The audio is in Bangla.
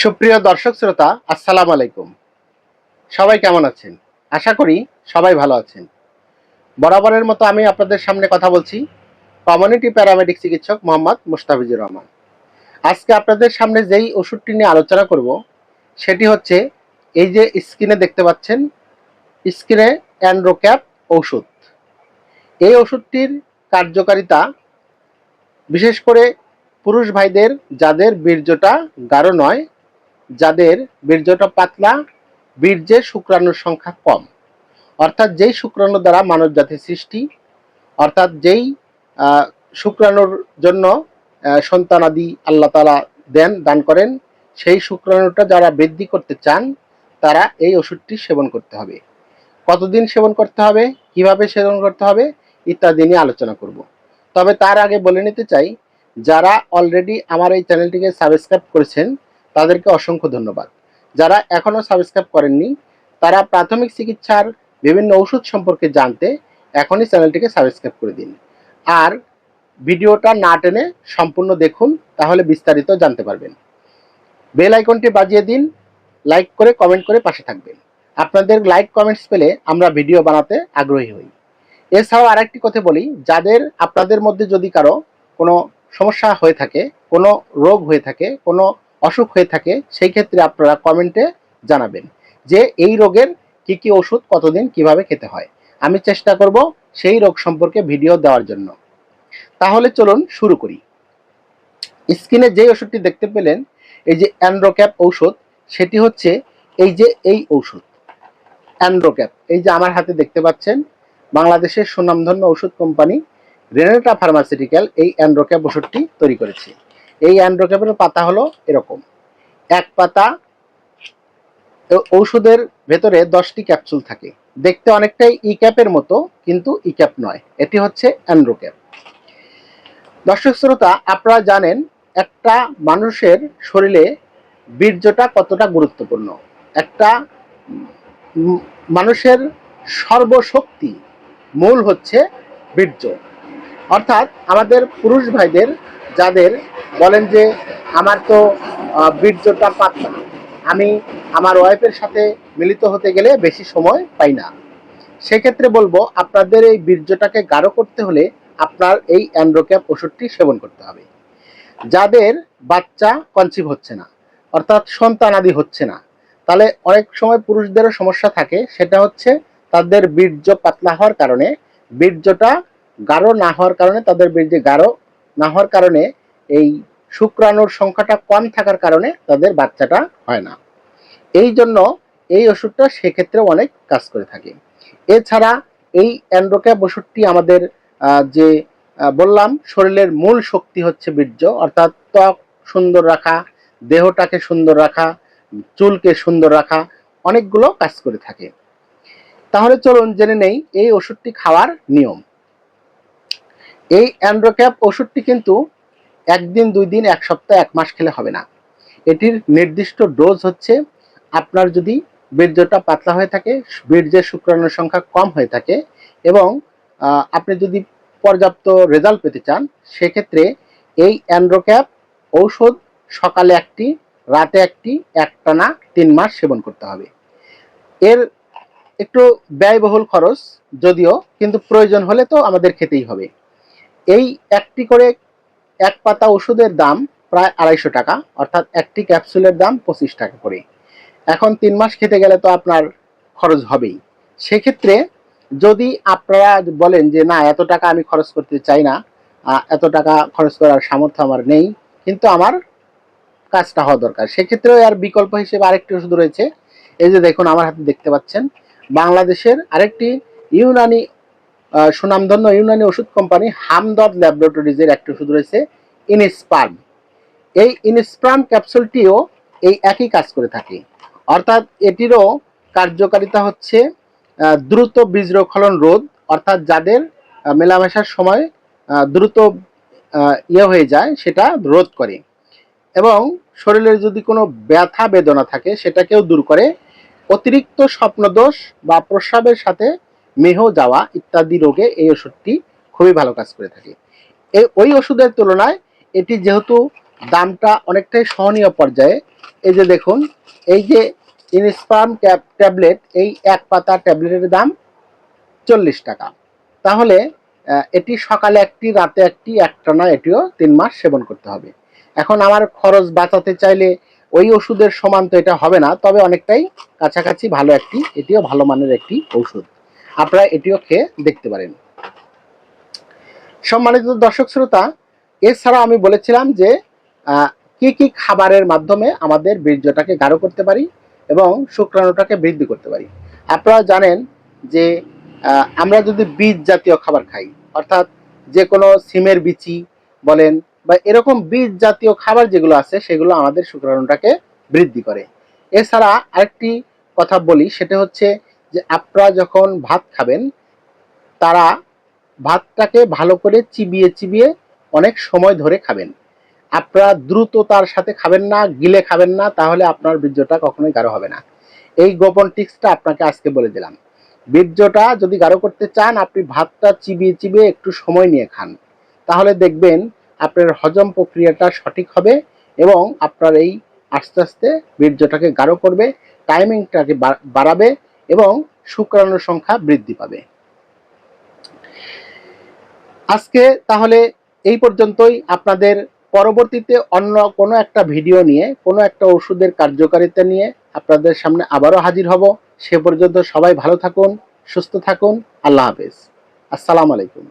সুপ্রিয় দর্শক শ্রোতা, আসসালামু আলাইকুম। সবাই কেমন আছেন? আশা করি সবাই ভালো আছেন। বরাবরের মতো আমি আপনাদের সামনে কথা বলছি কমিউনিটি প্যারামেডিক চিকিৎসক মোহাম্মদ মুস্তাফিজুর রহমান। আজকে আপনাদের সামনে যেই ওষুধটি নিয়ে আলোচনা করব সেটি হচ্ছে এই যে স্ক্রিনে দেখতে পাচ্ছেন, স্ক্রিনে অ্যান্ড্রোক্যাপ ঔষধ। এই ওষুধটির কার্যকারিতা বিশেষ করে পুরুষ ভাইদের যাদের বীর্যটা গাঢ় নয়, যাদের বীর্যটা পাতলা, বীর্যের শুক্রাণুর সংখ্যা কম, অর্থাৎ যেই শুক্রাণু দ্বারা মানব জাতির সৃষ্টি, অর্থাৎ যেই শুক্রাণুর জন্য সন্তানাদি আল্লাহ তাআলা দান করেন, সেই শুক্রাণুটা যারা বৃদ্ধি করতে চান তারা এই ওষুধটি সেবন করতে হবে। কতদিন সেবন করতে হবে, কিভাবে সেবন করতে হবে ইত্যাদি নিয়ে আলোচনা করব। তবে তার আগে বলে নিতে চাই, যারা অলরেডি আমার এই চ্যানেলটিকে সাবস্ক্রাইব করেছেন তাদেরকে অসংখ্য ধন্যবাদ। যারা এখনও সাবস্ক্রাইব করেননি তারা প্রাথমিক চিকিৎসার বিভিন্ন ওষুধ সম্পর্কে জানতে এখনই চ্যানেলটিকে সাবস্ক্রাইব করে দিন। আর ভিডিওটা না টেনে সম্পূর্ণ দেখুন, তাহলে বিস্তারিত জানতে পারবেন। বেল আইকনটি বাজিয়ে দিন, লাইক করে কমেন্ট করে পাশে থাকবেন। আপনাদের লাইক কমেন্টস পেলে আমরা ভিডিও বানাতে আগ্রহী হই। এছাড়াও আরেকটি কথা বলি, যাদের আপনাদের মধ্যে যদি কারো কোনো সমস্যা হয়ে থাকে, কোনো রোগ হয়ে থাকে, কোনো অসুখ হয়ে থাকে, সেই ক্ষেত্রে আপনারা কমেন্টে জানাবেন যে এই রোগের কি কি ওষুধ কতদিন কিভাবে খেতে হয়। আমি চেষ্টা করব সেই রোগ সম্পর্কে ভিডিও দেওয়ার জন্য। তাহলে চলুন শুরু করি। স্ক্রিনে যে ওষুধটি দেখতে পেলেন, এই যে অ্যান্ড্রোক্যাপ ঔষধ, সেটি হচ্ছে এই যে এই ঔষধ অ্যান্ড্রোক্যাপ। এই যে আমার হাতে দেখতে পাচ্ছেন, বাংলাদেশের সুনামধন্য ওষুধ কোম্পানি রেনেটা ফার্মাসিউটিক্যাল এই অ্যান্ড্রোক্যাপ ওষুধটি তৈরি করেছে। এই অ্যান্ড্রোক্যাপের পাতা হলো এরকম, এক পাতা। ঔষধের ভেতরে 10টি ক্যাপসুল থাকে, দেখতে অনেকটাই ই ক্যাপের মতো, কিন্তু ই ক্যাপ নয়, এটি হচ্ছে অ্যান্ড্রোক্যাপ। দর্শক শ্রোতা, আপনারা জানেন একটা মানুষের শরীরে বীর্যটা কতটা গুরুত্বপূর্ণ। একটা মানুষের সর্বশক্তি মূল হচ্ছে বীর্য। অর্থাৎ আমাদের পুরুষ ভাইদের যাদের বলেন যে আমার তো বীর্যটা পাতলা, আমি আমার ওয়াইফের সাথে মিলিত হতে গেলে বেশি সময় পাই না, সেক্ষেত্রে বলবো আপনাদের এই বীর্যটাকে গাঢ় করতে হলে আপনার এই অ্যান্ড্রোক্যাপ ওষুধটি সেবন করতে হবে। যাদের বাচ্চা কনসিভ হচ্ছে না, অর্থাৎ সন্তানাদি হচ্ছে না, তাহলে অনেক সময় পুরুষদেরও সমস্যা থাকে, সেটা হচ্ছে তাদের বীর্য পাতলা হওয়ার কারণে, বীর্যটা গাঢ় না হওয়ার কারণে, তাদের বীর্য গাঢ় না হওয়ার কারণে এই শুক্রাণুর সংখ্যাটা কম থাকার কারণে তাদের বাচ্চাটা হয় না। এই জন্য এই ওষুধটা সেক্ষেত্রে অনেক কাজ করে থাকে। এছাড়া এই অ্যান্ড্রোক্যাপ ওষুধটি আমাদের যে বললাম শরীরের মূল শক্তি হচ্ছে বীর্য, অর্থাৎ ত্বক সুন্দর রাখা, দেহটাকে সুন্দর রাখা, চুলকে সুন্দর রাখা, অনেকগুলো কাজ করে থাকে। তাহলে চলুন জেনে নেই এই ওষুধটি খাওয়ার নিয়ম। এই অ্যান্ড্রোক্যাপ ওষুধটি কিন্তু একদিন, 2 দিন, 1 সপ্তাহ, 1 মাস খেলে হবে না। এটির নির্দিষ্ট ডোজ হচ্ছে, আপনার যদি বীর্যটা পাতলা হয়ে থাকে, বীর্যের শুক্রাণুর সংখ্যা কম হয়ে থাকে এবং আপনি যদি পর্যাপ্ত রেজাল্ট পেতে চান, সেক্ষেত্রে এই অ্যান্ড্রোক্যাপ ঔষধ সকালে একটি, রাতে একটি, একটানা 3 মাস সেবন করতে হবে। এর একটু ব্যয়বহুল খরচ যদিও, কিন্তু প্রয়োজন হলে তো আমাদের খেতেই হবে। এই একটি করে এক পাতা ওষুধের দাম প্রায় 250 টাকা, অর্থাৎ একটি ক্যাপসুলের দাম 25 টাকা করে। এখন 3 মাস খেতে গেলে তো আপনার খরচ হবেই। সেক্ষেত্রে যদি আপনারা বলেন যে না, এত টাকা আমি খরচ করতে চাই না, এত টাকা খরচ করার সামর্থ্য আমার নেই, কিন্তু আমার কাজটা হওয়া দরকার, সেক্ষেত্রেও আর বিকল্প হিসেবে আরেকটি ওষুধ রয়েছে। এই যে দেখুন আমার হাতে দেখতে পাচ্ছেন, বাংলাদেশের আরেকটি ইউনানি সুনামধন্য ইউনানি ওষুধ কোম্পানি হামদর্দ ল্যাবরেটরিজের একটি ওষুধ রয়েছে ইনস্পার্ম। এই ইনস্পার্ম ক্যাপসুলটিও এই একই কাজ করে থাকে, অর্থাৎ এটিরও কার্যকারিতা হচ্ছে দ্রুত বীজস্খলন রোধ, অর্থাৎ যাদের মেলামেশার সময় দ্রুত হয়ে যায় সেটা রোধ করে, এবং শরীরের যদি কোনো ব্যথা বেদনা থাকে সেটাকেও দূর করে। অতিরিক্ত স্বপ্নদোষ বা প্রস্রাবের সাথে মেহ যাওয়া ইত্যাদি রোগে এই ওষুধটি খুবই ভালো কাজ করে থাকে। ওই ওষুধের তুলনায় এটি যেহেতু দামটা অনেকটাই সহনীয় পর্যায়ে। এই যে দেখুন, এই যে ইনস্পার্ম ট্যাবলেট, এই এক পাতা ট্যাবলেটের দাম 40 টাকা। তাহলে এটি সকালে একটি, রাতে একটি, একটানা এটিও 3 মাস সেবন করতে হবে। এখন আমার খরচ বাঁচাতে চাইলে ওই ওষুধের সমান তো এটা হবে না, তবে অনেকটাই কাছাকাছি ভালো একটি, এটিও ভালো মানের একটি ঔষধ। আপনারা এটিও খেয়ে দেখতে পারেন। সম্মানিত দর্শক শ্রোতা, এছাড়া আমি বলেছিলাম যে কি কি খাবারের মাধ্যমে আমাদের বীর্যটাকে গাঢ় করতে পারি এবং শুক্রাণুটাকে বৃদ্ধি করতে পারি। আপনারা জানেন যে আমরা যদি বীজ জাতীয় খাবার খাই, অর্থাৎ যে কোনো সিমের বিচি বলেন বা এরকম বীজ জাতীয় খাবার যেগুলো আছে, সেগুলো আমাদের শুক্রাণুটাকে বৃদ্ধি করে। এছাড়া আরেকটি কথা বলি, সেটা হচ্ছে যে আপনারা যখন ভাত খাবেন, তারা ভাতটাকে ভালো করে চিবিয়ে চিবিয়ে অনেক সময় ধরে খাবেন। আপনারা দ্রুততার সাথে খাবেন না, গিলে খাবেন না, তাহলে আপনার বীর্যটা কখনোই গাঢ় হবে না। এই গোপন টিপসটা আপনাকে আজকে বলে দিলাম। বীর্যটা যদি গাঢ় করতে চান, আপনি ভাতটা চিবিয়ে চিবিয়ে একটু সময় নিয়ে খান, তাহলে দেখবেন আপনার হজম প্রক্রিয়াটা সঠিক হবে এবং আপনার এই আস্তে আস্তে বীর্যটাকে গাঢ় করবে, টাইমিংটাকে বাড়াবে এবং শুক্রাণুর সংখ্যা বৃদ্ধি পাবে। আজকে তাহলে এই পর্যন্তই। আপনাদের পরবর্তীতে অন্য কোনো একটা ভিডিও নিয়ে, কোনো একটা ওষুধের কার্যকারিতা নিয়ে আপনাদের সামনে আবারও হাজির হব। সে পর্যন্ত সবাই ভালো থাকুন, সুস্থ থাকুন। আল্লাহ হাফেজ। আসসালামু আলাইকুম।